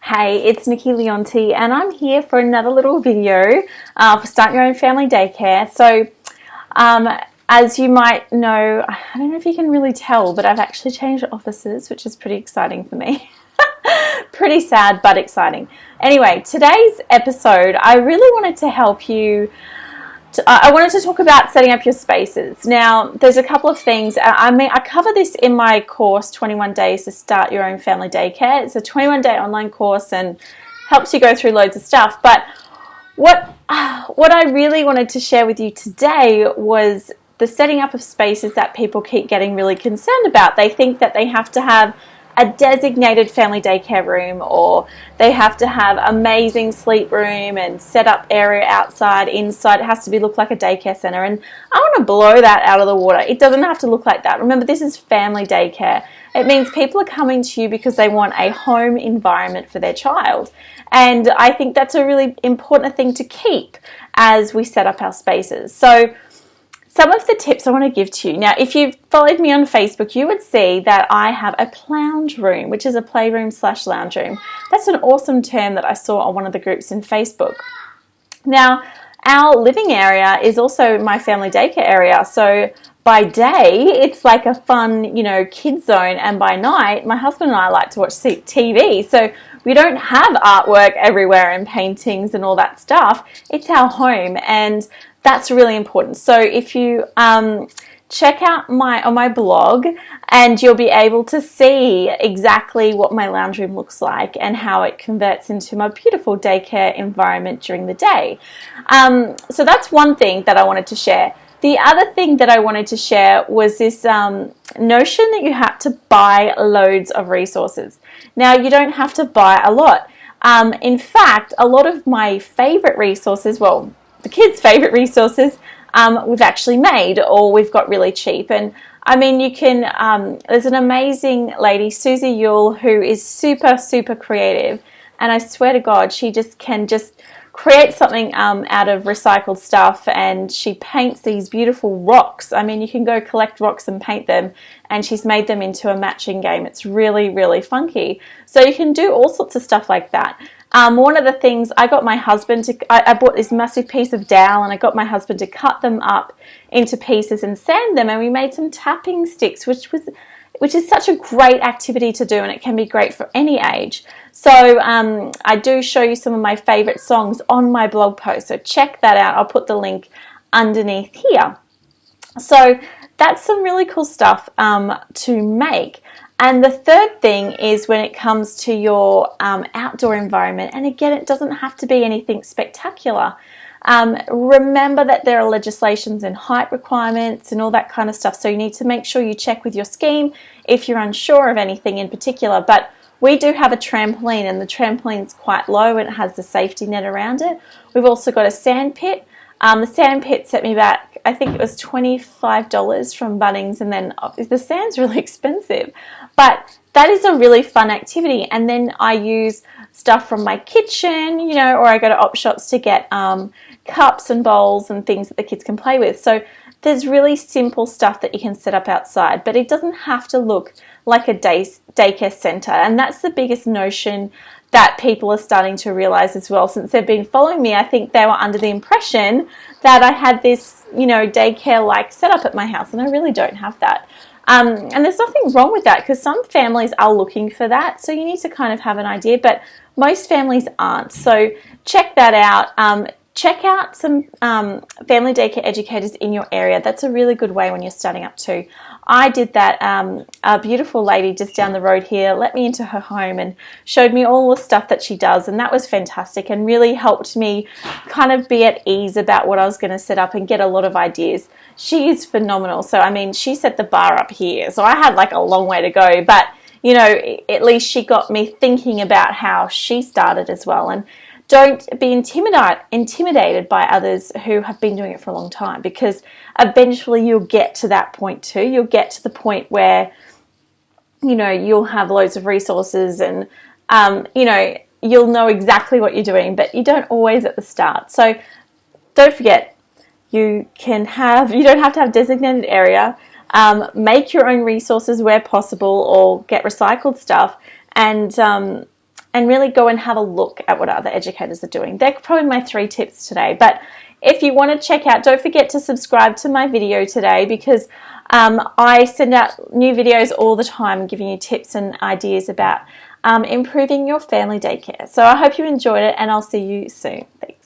Hey, it's Nikki Leonti, and I'm here for another little video for Start Your Own Family Daycare. So, as you might know, I don't know if you can really tell, but I've actually changed offices, which is pretty exciting for me. Pretty sad, but exciting. Anyway, today's episode, I really wanted to help you. I wanted to talk about setting up your spaces. Now, there's a couple of things. I cover this in my course, 21 Days to Start Your Own Family Daycare. It's a 21-day online course and helps you go through loads of stuff. But what I really wanted to share with you today was the setting up of spaces that people keep getting really concerned about. They think that they have to have a designated family daycare room, or they have to have amazing sleep room and set up area outside, inside. It has to look like a daycare center, and I want to blow that out of the water. It doesn't have to look like that. Remember, this is family daycare. It means people are coming to you because they want a home environment for their child, and I think that's a really important thing to keep as we set up our spaces. So some of the tips I want to give to you. Now, if you've followed me on Facebook, you would see that I have a plounge room, which is a playroom / lounge room. That's an awesome term that I saw on one of the groups in Facebook. Now, our living area is also my family daycare area. So by day, it's like a fun, kid zone. And by night, my husband and I like to watch TV. So we don't have artwork everywhere and paintings and all that stuff. It's our home, and that's really important. So if you check out on my blog, and you'll be able to see exactly what my lounge room looks like and how it converts into my beautiful daycare environment during the day. So that's one thing that I wanted to share. The other thing that I wanted to share was this notion that you have to buy loads of resources. Now, you don't have to buy a lot. In fact, a lot of my favorite resources, well, the kids' favorite resources, we've actually made, or we've got really cheap. And I mean, you can, there's an amazing lady, Susie Yule, who is super, super creative. And I swear to God, she can create something out of recycled stuff, and she paints these beautiful rocks. I mean, you can go collect rocks and paint them, and she's made them into a matching game. It's really, really funky. So you can do all sorts of stuff like that. One of the things, I got my husband I bought this massive piece of dowel, and I got my husband to cut them up into pieces and sand them, and we made some tapping sticks, which is such a great activity to do, and it can be great for any age. So I do show you some of my favorite songs on my blog post, so check that out. I'll put the link underneath here. So that's some really cool stuff to make. And the third thing is when it comes to your outdoor environment, and again, it doesn't have to be anything spectacular. Remember that there are legislations and height requirements and all that kind of stuff, so you need to make sure you check with your scheme if you're unsure of anything in particular. But we do have a trampoline, and the trampoline's quite low, and it has the safety net around it. We've also got a sand pit. The sand pit set me back, I think it was $25 from Bunnings, and then the sand's really expensive. But that is a really fun activity. And then I use stuff from my kitchen, or I go to op shops to get cups and bowls and things that the kids can play with. So there's really simple stuff that you can set up outside, but it doesn't have to look like a daycare center. And that's the biggest notion that people are starting to realize as well. Since they've been following me, I think they were under the impression that I had this, daycare-like setup at my house, and I really don't have that. And there's nothing wrong with that, because some families are looking for that, so you need to kind of have an idea, but most families aren't. So check that out. Check out some family daycare educators in your area. That's a really good way when you're starting up too. I did that. A beautiful lady just down the road here let me into her home and showed me all the stuff that she does, and that was fantastic and really helped me kind of be at ease about what I was going to set up and get a lot of ideas. She is phenomenal. So, I mean, she set the bar up here, so I had like a long way to go, but at least she got me thinking about how she started as well. And don't be intimidated by others who have been doing it for a long time, because eventually you'll get to that point too. You'll get to the point where, you'll have loads of resources and, you'll know exactly what you're doing, but you don't always at the start. So don't forget, you don't have to have a designated area. Make your own resources where possible, or get recycled stuff, and and really go and have a look at what other educators are doing. They're probably my 3 tips today. But if you want to check out, don't forget to subscribe to my video today, because I send out new videos all the time giving you tips and ideas about improving your family daycare. So I hope you enjoyed it, and I'll see you soon. Thanks.